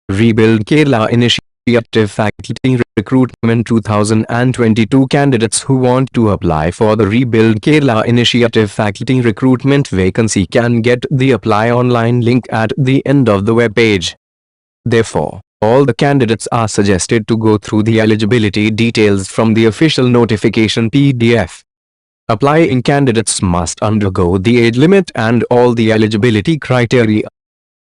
Rebuild Kerala Initiative Faculty Recruitment 2022 candidates who want to apply for the Rebuild Kerala Initiative Faculty Recruitment vacancy can get the apply online link at the end of the web page. Therefore, all the candidates are suggested to go through the eligibility details from the official notification PDF. Applying candidates must undergo the age limit and all the eligibility criteria.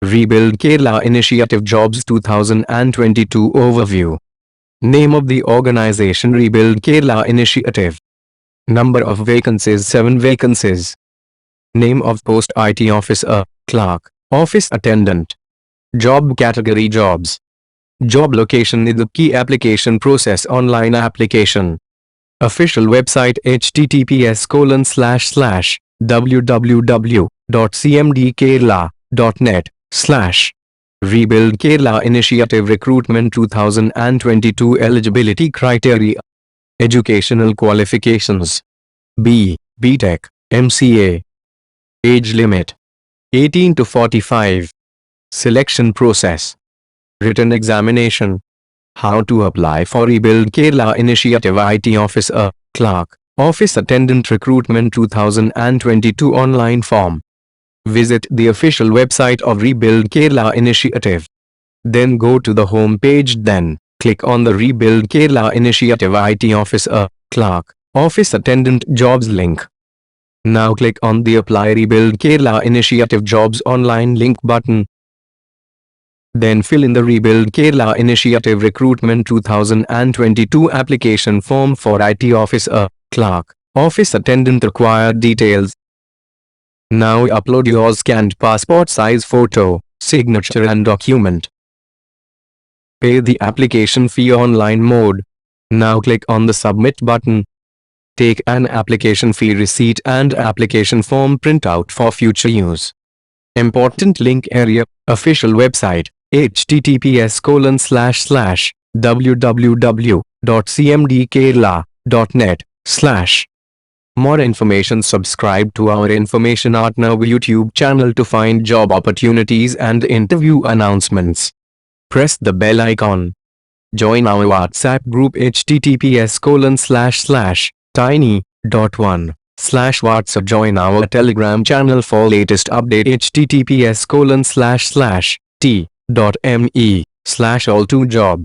Rebuild Kerala Initiative Jobs 2022 Overview. Name of the organization Rebuild Kerala Initiative. Number of vacancies 7 vacancies. Name of post IT officer, clerk, office attendant. Job category jobs. Job location Idukki application process online application. Official website https://www.cmdkerala.net/ Rebuild Kerala Initiative Recruitment 2022 Eligibility Criteria. Educational Qualifications. B. BTech, MCA. Age limit 18 to 45. Selection process. Written examination. How to apply for Rebuild Kerala Initiative IT Officer, Clerk, Office Attendant Recruitment 2022 online form. Visit the official website of Rebuild Kerala Initiative. Then go to the home page, then click on the Rebuild Kerala Initiative IT Officer, Clerk, Office Attendant Jobs link. Now click on the Apply Rebuild Kerala Initiative Jobs online link button. Then fill in the Rebuild Kerala Initiative Recruitment 2022 application form for IT Officer, Clerk, Office Attendant required details. Now upload your scanned passport size photo, signature and document. Pay the application fee online mode. Now click on the Submit button. Take an application fee receipt and application form printout for future use. Important link area, official website, https://www.cmdkerala.net/. More information. Subscribe to our INFORMATIONATNEW YouTube channel to find job opportunities and interview announcements. Press the bell icon. Join our WhatsApp group https://tiny.1/WhatsApp. Join our Telegram channel for latest update https://t.me/all2job.